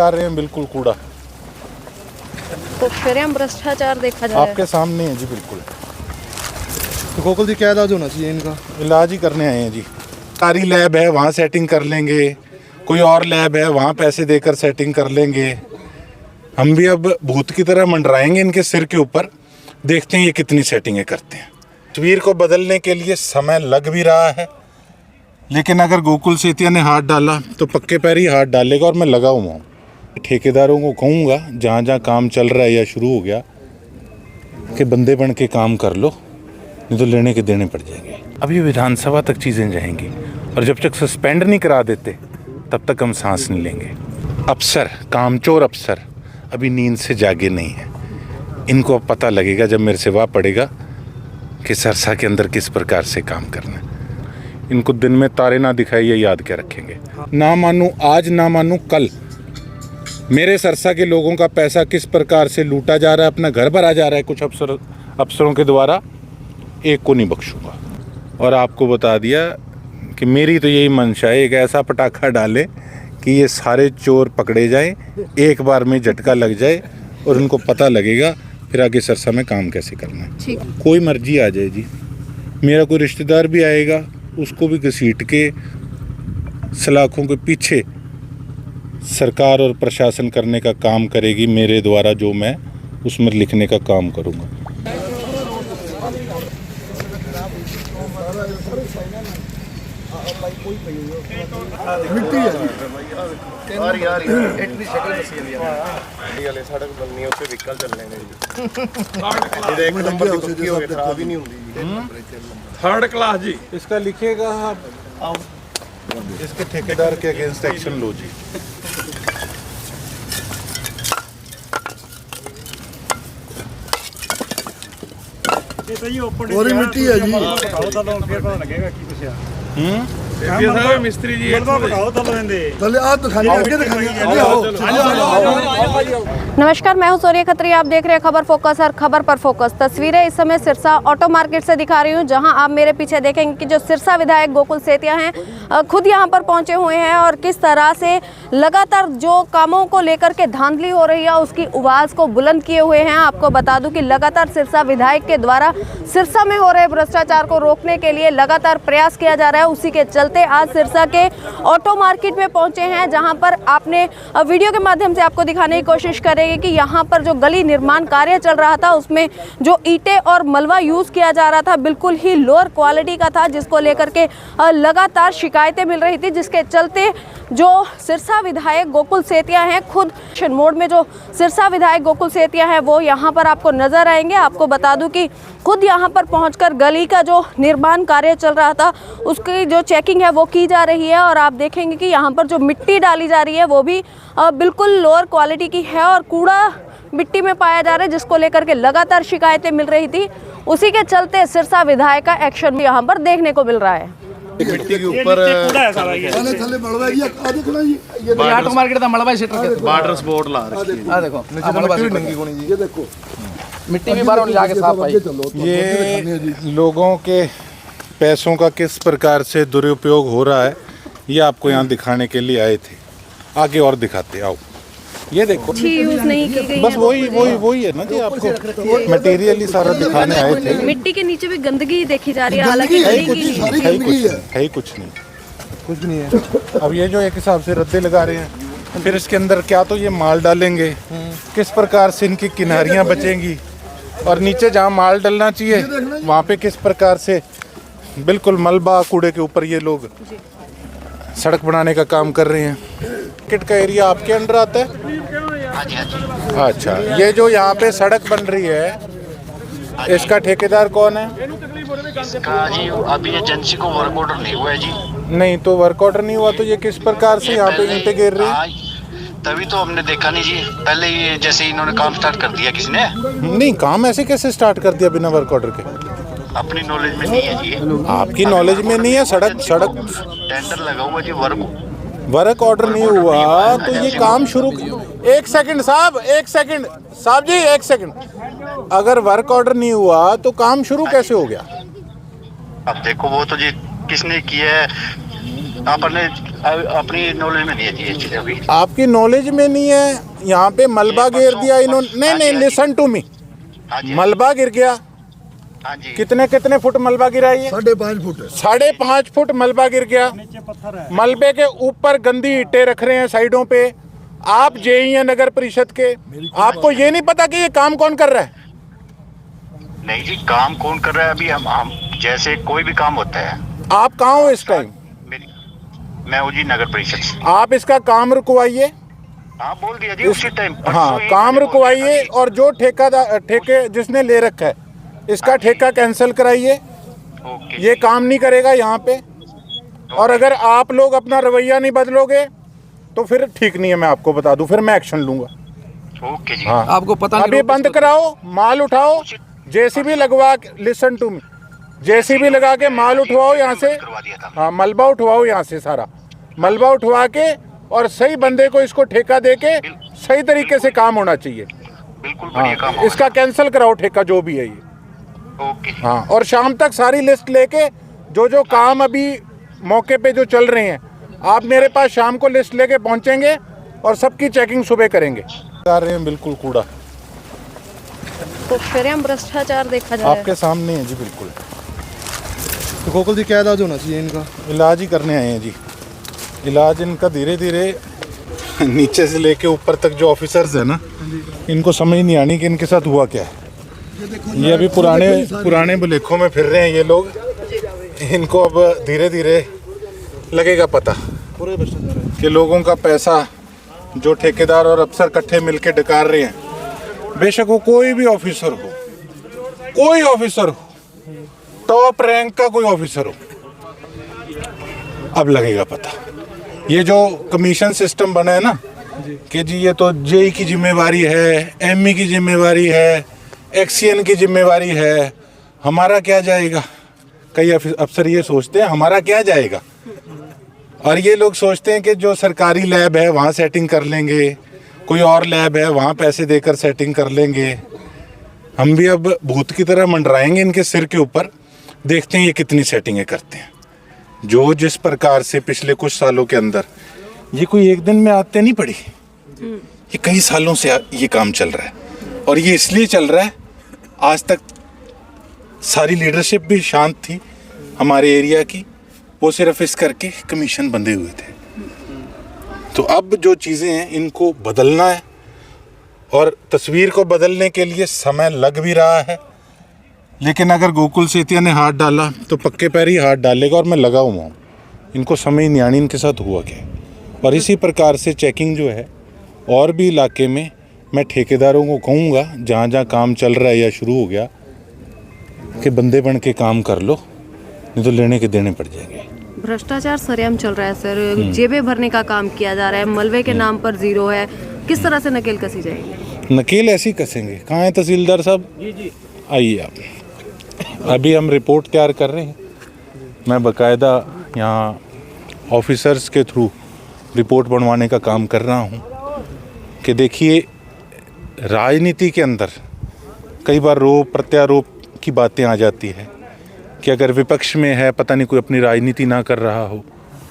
कर रहे हैं बिल्कुल कूड़ा। तो फिर हम भ्रष्टाचार देखा जा रहा है आपके सामने है जी बिल्कुल। तो गोकुल जी क्या इलाज होना चाहिए इनका? इलाज ही करने आए हैं जी। सारी लैब है वहाँ सेटिंग कर लेंगे, कोई और लैब है वहाँ पैसे देकर सेटिंग कर लेंगे। हम भी अब भूत की तरह मंडराएंगे इनके सिर के ऊपर, देखते हैं ये कितनी सेटिंगें करते हैं। तस्वीर को बदलने के लिए समय लग भी रहा है, लेकिन अगर गोकुल सेतिया ने हाथ डाला तो पक्के पैर ही हाथ डालेगा। और मैं लगा हुआ हूँ, ठेकेदारों को कहूँगा जहाँ जहाँ काम चल रहा है या शुरू हो गया कि बंदे बन के काम कर लो, नहीं तो लेने के देने पड़ जाएंगे। अभी विधानसभा तक चीज़ें जाएंगी और जब तक सस्पेंड नहीं करा देते तब तक हम सांस नहीं लेंगे। अफसर, कामचोर अफसर अभी नींद से जागे नहीं हैं। इनको अब पता लगेगा जब मेरे से वाह पड़ेगा कि सरसा के अंदर किस प्रकार से काम करना है। इनको दिन में तारे ना दिखाई ये याद क्या रखेंगे। ना मानूं आज, ना मानूं कल, मेरे सरसा के लोगों का पैसा किस प्रकार से लूटा जा रहा है, अपना घर भरा जा रहा है कुछ अफसरों के द्वारा, एक को नहीं बख्शूंगा। और आपको बता दिया कि मेरी तो यही मंशा है, एक ऐसा पटाखा डाले कि ये सारे चोर पकड़े जाएं, एक बार में झटका लग जाए और उनको पता लगेगा फिर आगे सरसा में काम कैसे करना है। कोई मर्जी आ जाए जी, मेरा कोई रिश्तेदार भी आएगा उसको भी घसीट के सलाखों के पीछे सरकार और प्रशासन करने का काम करेगी मेरे द्वारा, जो मैं उसमें लिखने का काम करूँगा। मिट्टी है यार इतनी शक्ल दसी है वाले सड़क बननी है उसपे व्हीकल चलने में जी एक नंबर की पक्की हो गई, खराब ही नहीं होती। थर्ड क्लास जी इसका लिखिएगा आप, इसके ठेकेदार के अगेंस्ट एक्शन लो जी। और ही मिट्टी है जी। मिस्त्री जी नमस्कार, मैं हूं सूर्य खत्री। आप देख रहे हैं खबर फोकस और खबर पर फोकस। तस्वीरें इस समय सिरसा ऑटो मार्केट से दिखा रही हूं, जहां आप मेरे पीछे देखेंगे कि जो सिरसा विधायक गोकुल सेतिया हैं खुद यहां पर पहुंचे हुए हैं और किस तरह से लगातार जो कामों को लेकर के धांधली हो रही है उसकी आवाज़ को बुलंद किए हुए हैं। आपको बता दूं कि लगातार सिरसा विधायक के द्वारा सिरसा में हो रहे भ्रष्टाचार को रोकने के लिए लगातार प्रयास किया जा रहा है। उसी के चलते आज सिरसा के ऑटो मार्केट में पहुंचे हैं, जहां पर आपने वीडियो के माध्यम से आपको दिखाने की कोशिश करेंगे कि यहां पर जो गली निर्माण कार्य चल रहा था उसमें जो ईंटें और मलबा यूज किया जा रहा था बिल्कुल ही लोअर क्वालिटी का था, जिसको लेकर के लगातार शिकायतें मिल रही थी, जिसके चलते जो सिरसा विधायक गोकुल सेतिया हैं खुद मोड़ में जो सिरसा विधायक गोकुल सेतिया है वो यहाँ पर आपको नजर आएंगे। आपको बता दूं कि खुद यहाँ पर पहुंचकर गली का जो निर्माण कार्य चल रहा था उसकी जो चेकिंग है वो की जा रही है और आप देखेंगे कि यहाँ पर जो मिट्टी डाली जा रही है वो भी बिल्कुल लोअर क्वालिटी की है और कूड़ा मिट्टी में पाया जा रहा है, जिसको लेकर के लगातार शिकायतें मिल रही थी। उसी के चलते सिरसा विधायक का एक्शन भी यहाँ पर देखने को मिल रहा है। मिट्टी के ऊपर ऑटो मार्केट का मलबा वाटर स्पोर्ट ला रखी है। आ देखो ये देखो मिट्टी भी बाहर जाके साफ आई। ये लोगों के पैसों का किस प्रकार से दुरुपयोग हो रहा है ये आपको यहाँ दिखाने के लिए आए थे। आगे और दिखाते, आओ ये देखो। यूज नहीं की गई बस वही है ना जी, आपको मटेरियल ही सारा दिखाने आए थे। मिट्टी के नीचे भी गंदगी देखी जा रही है, हालांकि है ही कुछ नहीं है। अब ये जो एक हिसाब से रद्दे लगा रहे हैं, फिर इसके अंदर क्या तो ये माल डालेंगे, किस प्रकार से इनकी किनारियां बचेंगी और नीचे जहाँ माल डलना चाहिए वहाँ पे किस प्रकार से बिल्कुल मलबा कूड़े के ऊपर ये लोग सड़क बनाने का काम कर रहे हैं। मार्केट का एरिया आपके अंडर आता है? अच्छा, ये जो यहाँ पे सड़क बन रही है इसका ठेकेदार कौन है? जी अभी एजेंसी को वर्क ऑर्डर नहीं हुआ है जी। नहीं तो वर्क ऑर्डर नहीं हुआ तो ये किस प्रकार से यहाँ पे ईंटें गिर रही है? तभी तो हमने देखा नहीं जी, पहले ये जैसे इन्होंने काम स्टार्ट कर दिया किसी ने। नहीं, काम ऐसे कैसे स्टार्ट कर दिया बिना वर्क ऑर्डर के? अपनी नॉलेज में नहीं है जी। आपकी नॉलेज में नहीं है? सड़क टेंडर लगा हुआ जी, वर्क ऑर्डर नहीं हुआ तो ये काम शुरू। एक सेकंड साहब जी, एक सेकंड। अगर वर्क ऑर्डर नहीं हुआ तो काम शुरू कैसे हो गया? अब देखो वो तो जी किसने किया है, आपने अपनी नॉलेज में नहीं है जी ये चीज़ अभी। आपकी नॉलेज में नहीं है। यहाँ पे मलबा गिर दिया इन्होंने। नहीं नहीं, लिसन टू मी। हाँ जी मलबा गिर गया। हाँ जी। कितने फुट मलबा गिरा ये? 5.5 फुट है। 5.5 फुट मलबा गिर गया। मलबे के ऊपर गंदी ईंटें रख रहे हैं साइडों पे। आप जेई हैं नगर परिषद के, आपको ये नहीं पता कि ये काम कौन कर रहा है? नहीं जी, काम कौन कर रहा है अभी? हम जैसे कोई भी काम होता है। आप कहाँ हो इस टाइम? मैं हूँ जी नगर परिषद से। आप इसका काम रुकवाइए। हाँ बोल दिया जी उसी टाइम। हाँ, काम रुकवाइए और जो ठेके जिसने ले रखा है इसका ठेका कैंसिल कराइए। ओके। ये काम नहीं करेगा यहाँ पे। और अगर आप लोग अपना रवैया नहीं बदलोगे तो फिर ठीक नहीं है, मैं आपको बता दूं, फिर मैं एक्शन लूंगा। ओके जी। हाँ, आपको पता नहीं अभी बंद कराओ, माल उठाओ, जेसीबी लगवा के, लिसन टू मी, जेसीबी लगा के माल उठवाओ यहाँ से। करवा दिया था। हाँ, मलबा उठवाओ यहाँ से, सारा मलबा उठवा के और सही बंदे को इसको ठेका दे के सही तरीके से काम होना चाहिए। बिल्कुल बढ़िया काम हाँ, होगा। इसका कैंसिल कराओ ठेका जो भी है ये। ओके। हाँ, और शाम तक सारी लिस्ट लेके जो काम अभी मौके पे जो चल रहे हैं, आप मेरे पास शाम को लिस्ट लेके पहुंचेंगे और सबकी चेकिंग सुबह करेंगे। कर रहे हैं बिल्कुल कूड़ा तो फिर भ्रष्टाचार देखा जाए। आपके सामने है जी, बिल्कुल। तो गोकुल जी क्या इलाज होना चाहिए इनका? इलाज ही करने आए हैं जी। इलाज इनका धीरे धीरे नीचे से लेके ऊपर तक जो ऑफिसर्स है ना, इनको समझ नहीं आनी कि इनके साथ हुआ क्या है। ये अभी पुराने बुलेखों में फिर रहे हैं ये लोग। इनको अब धीरे धीरे लगेगा पता कि लोगों का पैसा जो ठेकेदार और अफसर इकट्ठे मिलके डकार रहे हैं, बेशक वो कोई भी ऑफिसर हो, कोई ऑफिसर हो, टॉप रैंक का कोई ऑफिसर हो, अब लगेगा पता। ये जो कमीशन सिस्टम बना है ना कि जी ये तो जेई की जिम्मेवारी है, एमई की जिम्मेवारी है, एक्सीएन की जिम्मेवारी है, हमारा क्या जाएगा? कई अफसर ये सोचते हैं हमारा क्या जाएगा, और ये लोग सोचते हैं कि जो सरकारी लैब है वहाँ सेटिंग कर लेंगे, कोई और लैब है वहाँ पैसे देकर सेटिंग कर लेंगे। हम भी अब भूत की तरह मंडराएंगे इनके सिर के ऊपर, देखते हैं ये कितनी सेटिंगें करते हैं। जो जिस प्रकार से पिछले कुछ सालों के अंदर, ये कोई एक दिन में आते नहीं पड़ी, ये कई सालों से ये काम चल रहा है। और ये इसलिए चल रहा है, आज तक सारी लीडरशिप भी शांत थी हमारे एरिया की, वो सिर्फ इस करके कमीशन बंधे हुए थे। तो अब जो चीज़ें हैं इनको बदलना है, और तस्वीर को बदलने के लिए समय लग भी रहा है। लेकिन अगर गोकुल सेतिया ने हाथ डाला तो पक्के पैर ही हाथ डालेगा, और मैं लगा हुआ हूँ। इनको समझ नहीं आनी इनके साथ हुआ क्या। और इसी प्रकार से चेकिंग जो है और भी इलाके में, मैं ठेकेदारों को कहूँगा जहाँ जहाँ काम चल रहा है या शुरू हो गया कि बंदे बन के काम कर लो, नहीं तो लेने के देने पड़ जाएंगे। भ्रष्टाचार सरेआम चल रहा है सर, जेबें भरने का काम किया जा रहा है, मलबे के नाम पर जीरो है। किस तरह से नकेल कसी जाएगी? नकेल ऐसी कसेंगे। कहाँ है तहसीलदार साहब? जी आइए आप। अभी हम रिपोर्ट तैयार कर रहे हैं। मैं बाकायदा यहाँ ऑफिसर्स के थ्रू रिपोर्ट बनवाने का काम कर रहा हूँ कि देखिए, राजनीति के अंदर कई बार रोप प्रत्यारोप की बातें आ जाती है कि अगर विपक्ष में है, पता नहीं कोई अपनी राजनीति ना कर रहा हो।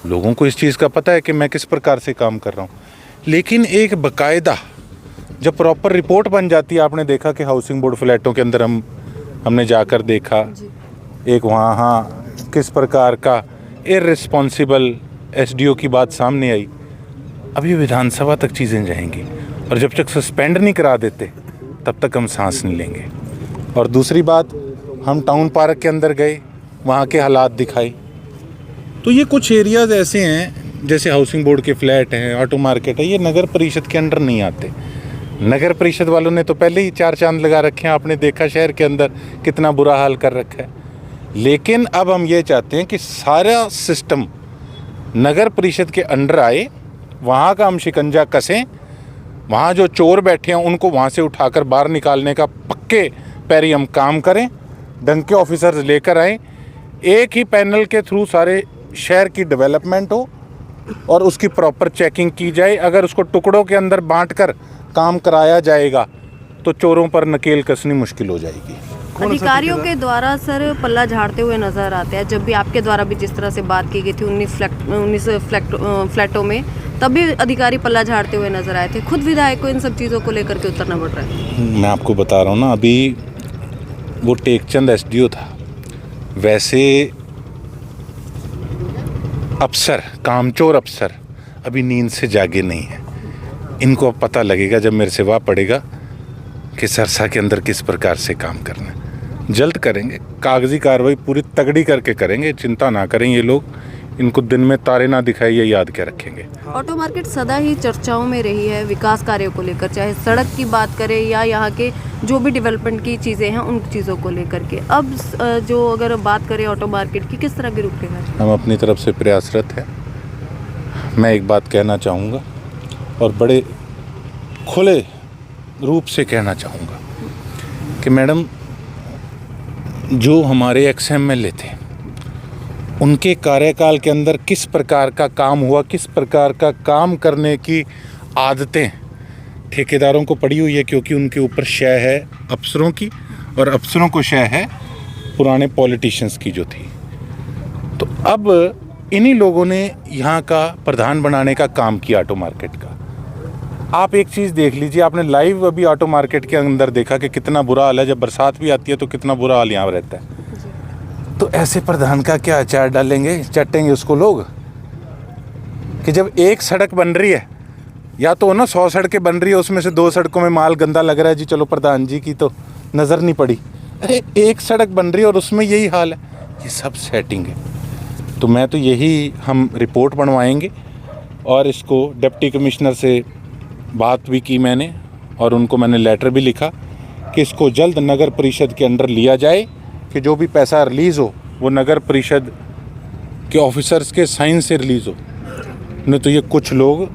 लोगों को इस चीज़ का पता है कि मैं किस प्रकार से काम कर रहा हूँ, लेकिन एक बाकायदा जब प्रॉपर रिपोर्ट बन जाती है। आपने देखा कि हाउसिंग बोर्ड फ्लैटों के अंदर हमने जाकर देखा, एक वहाँ किस प्रकार का इररिस्पॉन्सिबल एसडीओ की बात सामने आई। अभी विधानसभा तक चीज़ें जाएंगी, और जब तक सस्पेंड नहीं करा देते तब तक हम सांस नहीं लेंगे। और दूसरी बात, हम टाउन पार्क के अंदर गए, वहाँ के हालात दिखाए, तो ये कुछ एरियाज़ ऐसे हैं जैसे हाउसिंग बोर्ड के फ्लैट हैं, ऑटो मार्केट है, ये नगर परिषद के अंडर नहीं आते। नगर परिषद वालों ने तो पहले ही 4 चांद लगा रखे हैं। आपने देखा शहर के अंदर कितना बुरा हाल कर रखा है। लेकिन अब हम ये चाहते हैं कि सारा सिस्टम नगर परिषद के अंडर आए, वहाँ का हम शिकंजा कसें, वहाँ जो चोर बैठे हैं उनको वहाँ से उठाकर बाहर निकालने का पक्के पैरी हम काम करें, ढंग के ऑफिसर्स लेकर आएँ, एक ही पैनल के थ्रू सारे शहर की डेवलपमेंट हो और उसकी प्रॉपर चेकिंग की जाए। अगर उसको टुकड़ों के अंदर बांटकर काम कराया जाएगा तो चोरों पर नकेल कसनी मुश्किल हो जाएगी। अधिकारियों के द्वारा सर पल्ला झाड़ते हुए नजर आते हैं। जब भी आपके द्वारा भी जिस तरह से बात की गई थी 19 फ्लैटों में, तब भी अधिकारी पल्ला झाड़ते हुए नजर आए थे। खुद विधायक को इन सब चीज़ों को लेकर के उतरना पड़ रहा है। मैं आपको बता रहा हूँ ना, अभी वो टेकचंद एसडीओ था, वैसे अफसर, कामचोर अफसर अभी नींद से जागे नहीं हैं। इनको अब पता लगेगा जब मेरे से वाह पड़ेगा कि सरसा के अंदर किस प्रकार से काम करना है। जल्द करेंगे, कागजी कार्रवाई पूरी तगड़ी करके करेंगे, चिंता ना करें ये लोग। इनको दिन में तारे ना दिखाई, ये याद क्या रखेंगे। ऑटो मार्केट सदा ही चर्चाओं में रही है विकास कार्यों को लेकर, चाहे सड़क की बात करें या यहाँ के जो भी डेवलपमेंट की चीज़ें हैं उन चीज़ों को लेकर के। अब जो अगर बात करें ऑटो मार्केट की, किस तरह की रूपरेखा? हम अपनी तरफ से प्रयासरत हैं। मैं एक बात कहना चाहूँगा और बड़े खुले रूप से कहना चाहूँगा कि मैडम, जो हमारे एक्स-एमएलए थे उनके कार्यकाल के अंदर किस प्रकार का काम हुआ, किस प्रकार का काम करने की आदतें ठेकेदारों को पड़ी हुई है, क्योंकि उनके ऊपर शय है अफसरों की और अफसरों को शय है पुराने पॉलिटिशियंस की जो थी। तो अब इन्हीं लोगों ने यहाँ का प्रधान बनाने का काम किया ऑटो मार्केट का। आप एक चीज़ देख लीजिए, आपने लाइव अभी ऑटो मार्केट के अंदर देखा कि कितना बुरा हाल है। जब बरसात भी आती है तो कितना बुरा हाल यहाँ रहता है। तो ऐसे प्रधान का क्या अचार डालेंगे, चटेंगे उसको लोग कि जब एक सड़क बन रही है, या तो ना 100 सड़कें बन रही है, उसमें से 2 सड़कों में माल गंदा लग रहा है जी, चलो प्रधान जी की तो नज़र नहीं पड़ी। अरे एक सड़क बन रही है और उसमें यही हाल है, ये सब सेटिंग है। तो मैं तो यही, हम रिपोर्ट बनवाएंगे और इसको डिप्टी कमिश्नर से बात भी की मैंने और उनको मैंने लेटर भी लिखा कि इसको जल्द नगर परिषद के अंडर लिया जाए, कि जो भी पैसा रिलीज़ हो वो नगर परिषद के ऑफिसर्स के साइन से रिलीज़ हो। नहीं तो ये कुछ लोग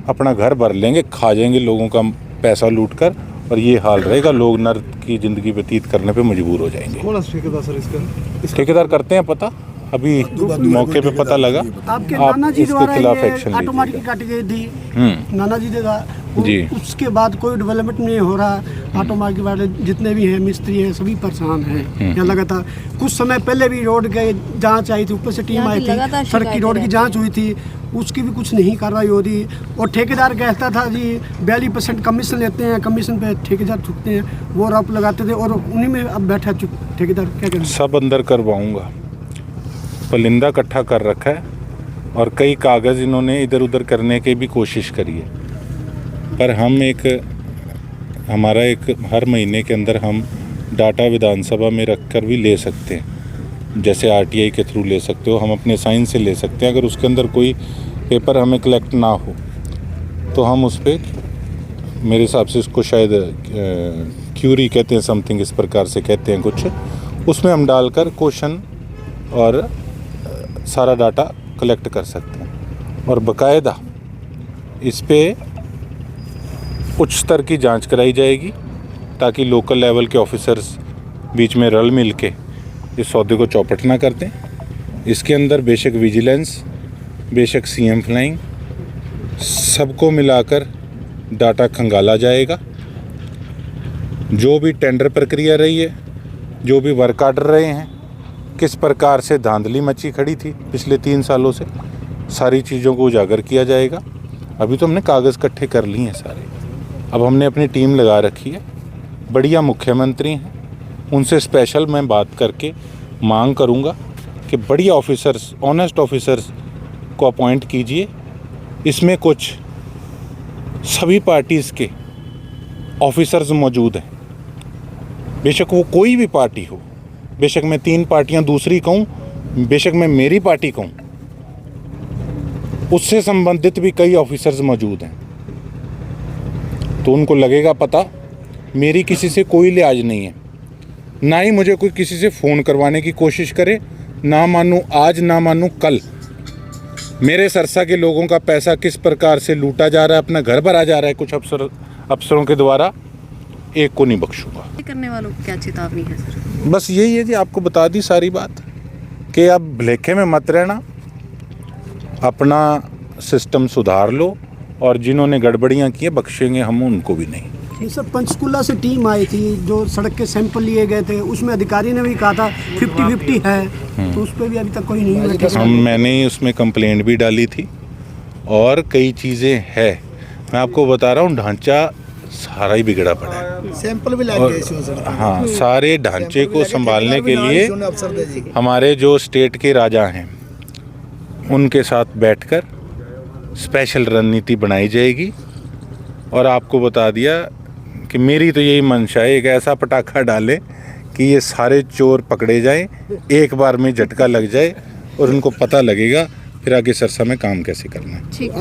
अपना घर भर लेंगे, खा जाएंगे लोगों का पैसा लूट कर, और ये हाल रहेगा। लोग नर्क की ज़िंदगी व्यतीत करने पे मजबूर हो जाएंगे। कौन सा ठेकेदार सर इसका? ठेकेदार करते हैं पता, अभी मौके पे पता लगा। आपके आप नाना जी इसके द्वारा खिलाफ ये एक्शन ऑटो मार्केट लीजिएगा। काटी गई थी, नाना जी देगा जी। उसके बाद कोई डेवलपमेंट नहीं हो रहा। ऑटो मार्केट वाले जितने भी हैं, मिस्त्री हैं, सभी परेशान हैं। यहाँ लगातार कुछ समय पहले भी रोड की जांच आई थी, ऊपर से टीम आई थी, सड़क की रोड की जांच हुई थी, उसकी भी कुछ नहीं कार्रवाई हो रही। और ठेकेदार कहता था जी 42% कमीशन लेते हैं, कमीशन पे ठेकेदार चुकते हैं, वो रफ लगाते थे और उन्हीं में अब बैठा ठेकेदार। क्या करें? सब अंदर करवाऊंगा, पलिंदा इकट्ठा कर रखा है और कई कागज़ इन्होंने इधर उधर करने की भी कोशिश करी है। पर हम हमारा एक हर महीने के अंदर हम डाटा विधानसभा में रखकर भी ले सकते हैं, जैसे आरटीआई के थ्रू ले सकते हो, हम अपने साइन से ले सकते हैं। अगर उसके अंदर कोई पेपर हमें कलेक्ट ना हो तो हम उस पर, मेरे हिसाब से इसको शायद क्यूरी कहते हैं, समथिंग इस प्रकार से कहते हैं कुछ, उसमें हम डालकर क्वेश्चन और सारा डाटा कलेक्ट कर सकते हैं। और बाकायदा इस पर उच्च स्तर की जांच कराई जाएगी, ताकि लोकल लेवल के ऑफिसर्स बीच में रल मिल के इस सौदे को चौपट ना करते। इसके अंदर बेशक विजिलेंस, बेशक सीएम फ्लाइंग, सबको मिलाकर डाटा खंगाला जाएगा। जो भी टेंडर प्रक्रिया रही है, जो भी वर्क आर्डर रहे हैं, किस प्रकार से धांधली मची खड़ी थी पिछले 3 सालों से, सारी चीज़ों को उजागर किया जाएगा। अभी तो हमने कागज़ इकट्ठे कर लिए हैं सारे, अब हमने अपनी टीम लगा रखी है। बढ़िया मुख्यमंत्री हैं, उनसे स्पेशल मैं बात करके मांग करूंगा कि बढ़िया ऑफिसर्स, ऑनेस्ट ऑफिसर्स को अपॉइंट कीजिए। इसमें कुछ सभी पार्टीज़ के ऑफिसर्स मौजूद हैं, बेशक वो कोई भी पार्टी हो, बेशक मैं 3 पार्टियां दूसरी कहूँ, बेशक मैं मेरी पार्टी कहूँ, उससे संबंधित भी कई ऑफिसर्स मौजूद हैं। तो उनको लगेगा पता, मेरी किसी से कोई लिहाज नहीं है, ना ही मुझे कोई किसी से फ़ोन करवाने की कोशिश करे, ना मानूँ आज ना मानूँ कल। मेरे सरसा के लोगों का पैसा किस प्रकार से लूटा जा रहा है, अपना घर भरा जा रहा है कुछ अफसरों के द्वारा, एक को नहीं बख्शूंगा। करने वालों को क्या चेतावनी है सर? बस यही है जी, आपको बता दी सारी बात कि अब भलेखे में मत रहना, अपना सिस्टम सुधार लो, और जिन्होंने गड़बड़ियाँ की हैं बख्शेंगे हम उनको भी नहीं। थी? सर पंचकुला से टीम आई थी, जो सड़क के सैंपल लिए गए थे, उसमें अधिकारी ने भी कहा था 50-50 है, तो उस पर भी अभी तक कोई नहीं हुआ। मैंने उसमें कंप्लेंट भी डाली थी और कई चीज़ें है, मैं आपको बता रहा हूँ, ढांचा सारा ही बिगड़ा पड़ा है। सैंपल भी और हाँ, सारे ढांचे को संभालने के लिए हमारे जो स्टेट के राजा हैं उनके साथ बैठकर स्पेशल रणनीति बनाई जाएगी। और आपको बता दिया कि मेरी तो यही मंशा है, एक ऐसा पटाखा डालें कि ये सारे चोर पकड़े जाएं, एक बार में झटका लग जाए और उनको पता लगेगा फिर आगे सरसा में काम कैसे करना है। ठीक।